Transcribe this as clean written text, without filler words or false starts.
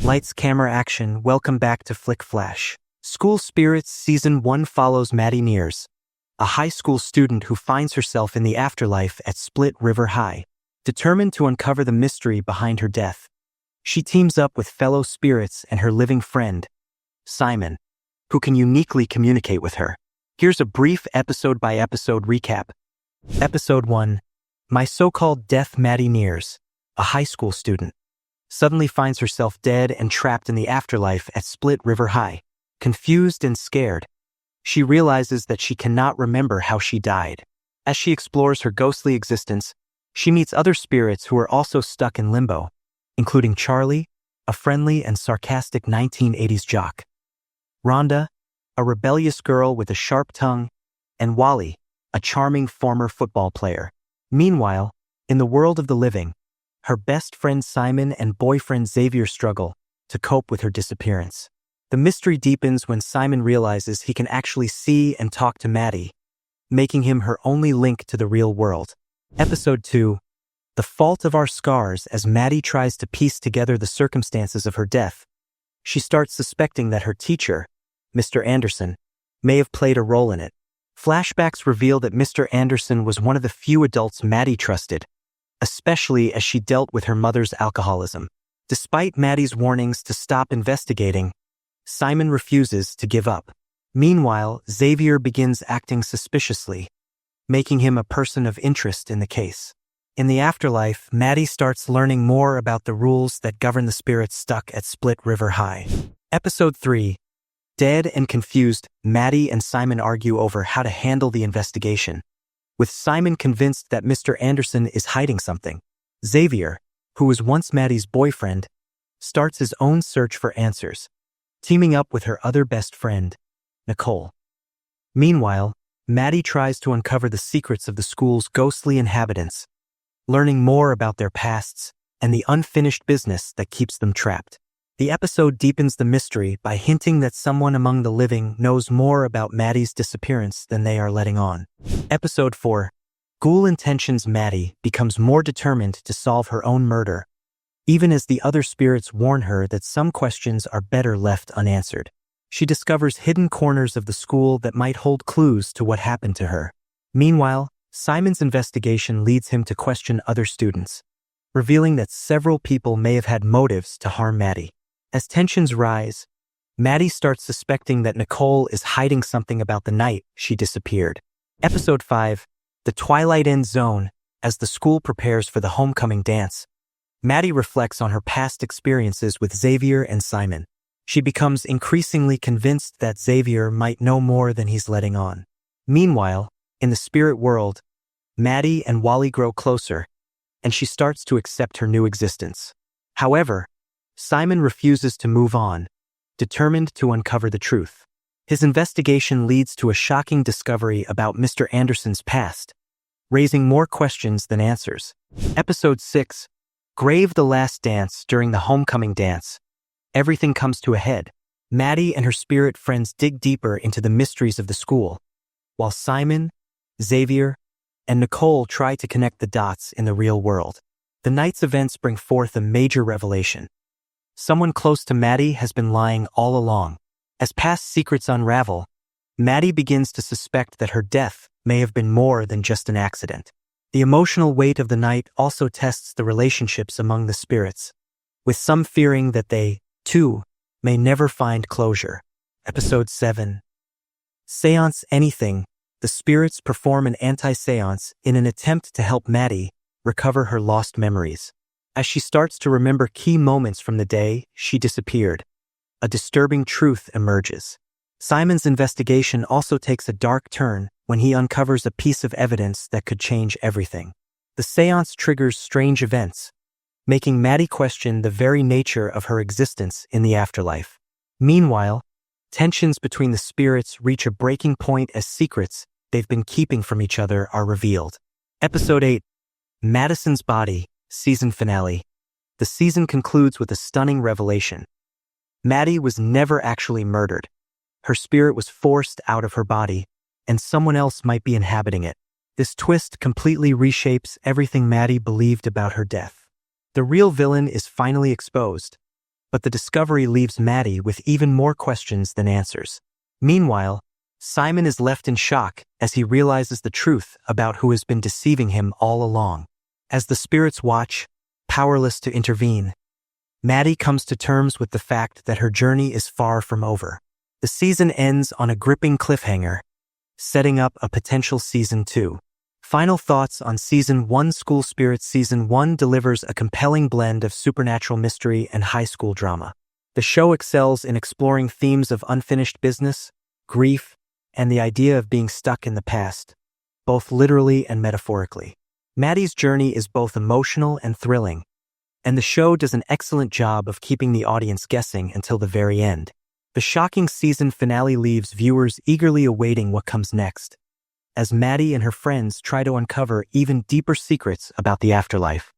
Lights, camera, action. Welcome back to Flick Flash. School Spirits Season 1 follows Maddie Nears, a high school student who finds herself in the afterlife at Split River High. Determined to uncover the mystery behind her death, she teams up with fellow spirits and her living friend, Simon, who can uniquely communicate with her. Here's a brief episode-by-episode recap. Episode 1. My so-called death. Maddie Nears, a high school student, suddenly finds herself dead and trapped in the afterlife at Split River High. Confused and scared, she realizes that she cannot remember how she died. As she explores her ghostly existence, she meets other spirits who are also stuck in limbo, including Charlie, a friendly and sarcastic 1980s jock, Rhonda, a rebellious girl with a sharp tongue, and Wally, a charming former football player. Meanwhile, in the world of the living, her best friend Simon and boyfriend Xavier struggle to cope with her disappearance. The mystery deepens when Simon realizes he can actually see and talk to Maddie, making him her only link to the real world. Episode 2. The Fault of Our Scars. As Maddie tries to piece together the circumstances of her death, she starts suspecting that her teacher, Mr. Anderson, may have played a role in it. Flashbacks reveal that Mr. Anderson was one of the few adults Maddie trusted, especially as she dealt with her mother's alcoholism. Despite Maddie's warnings to stop investigating, Simon refuses to give up. Meanwhile, Xavier begins acting suspiciously, making him a person of interest in the case. In the afterlife, Maddie starts learning more about the rules that govern the spirits stuck at Split River High. Episode 3. Dead and confused, Maddie and Simon argue over how to handle the investigation, with Simon convinced that Mr. Anderson is hiding something. Xavier, who was once Maddie's boyfriend, starts his own search for answers, teaming up with her other best friend, Nicole. Meanwhile, Maddie tries to uncover the secrets of the school's ghostly inhabitants, learning more about their pasts and the unfinished business that keeps them trapped. The episode deepens the mystery by hinting that someone among the living knows more about Maddie's disappearance than they are letting on. Episode 4. Ghoul Intentions. Maddie becomes more determined to solve her own murder, even as the other spirits warn her that some questions are better left unanswered. She discovers hidden corners of the school that might hold clues to what happened to her. Meanwhile, Simon's investigation leads him to question other students, revealing that several people may have had motives to harm Maddie. As tensions rise, Maddie starts suspecting that Nicole is hiding something about the night she disappeared. Episode 5. The Twilight End Zone. As the school prepares for the homecoming dance, Maddie reflects on her past experiences with Xavier and Simon. She becomes increasingly convinced that Xavier might know more than he's letting on. Meanwhile, in the spirit world, Maddie and Wally grow closer, and she starts to accept her new existence. However, Simon refuses to move on, determined to uncover the truth. His investigation leads to a shocking discovery about Mr. Anderson's past, raising more questions than answers. Episode 6. Grave. The Last Dance. During the homecoming dance, everything comes to a head. Maddie and her spirit friends dig deeper into the mysteries of the school, while Simon, Xavier, and Nicole try to connect the dots in the real world. The night's events bring forth a major revelation. Someone close to Maddie has been lying all along. As past secrets unravel, Maddie begins to suspect that her death may have been more than just an accident. The emotional weight of the night also tests the relationships among the spirits, with some fearing that they, too, may never find closure. Episode 7. Seance. Anything. The spirits perform an anti-seance in an attempt to help Maddie recover her lost memories. As she starts to remember key moments from the day she disappeared, a disturbing truth emerges. Simon's investigation also takes a dark turn when he uncovers a piece of evidence that could change everything. The seance triggers strange events, making Maddie question the very nature of her existence in the afterlife. Meanwhile, tensions between the spirits reach a breaking point as secrets they've been keeping from each other are revealed. Episode 8. Madison's Body. Season finale. The season concludes with a stunning revelation. Maddie was never actually murdered. Her spirit was forced out of her body, and someone else might be inhabiting it. This twist completely reshapes everything Maddie believed about her death. The real villain is finally exposed, but the discovery leaves Maddie with even more questions than answers. Meanwhile, Simon is left in shock as he realizes the truth about who has been deceiving him all along. As the spirits watch, powerless to intervene, Maddie comes to terms with the fact that her journey is far from over. The season ends on a gripping cliffhanger, setting up a potential Season 2. Final thoughts on Season 1. School Spirits Season 1 delivers a compelling blend of supernatural mystery and high school drama. The show excels in exploring themes of unfinished business, grief, and the idea of being stuck in the past, both literally and metaphorically. Maddie's journey is both emotional and thrilling, and the show does an excellent job of keeping the audience guessing until the very end. The shocking season finale leaves viewers eagerly awaiting what comes next, as Maddie and her friends try to uncover even deeper secrets about the afterlife.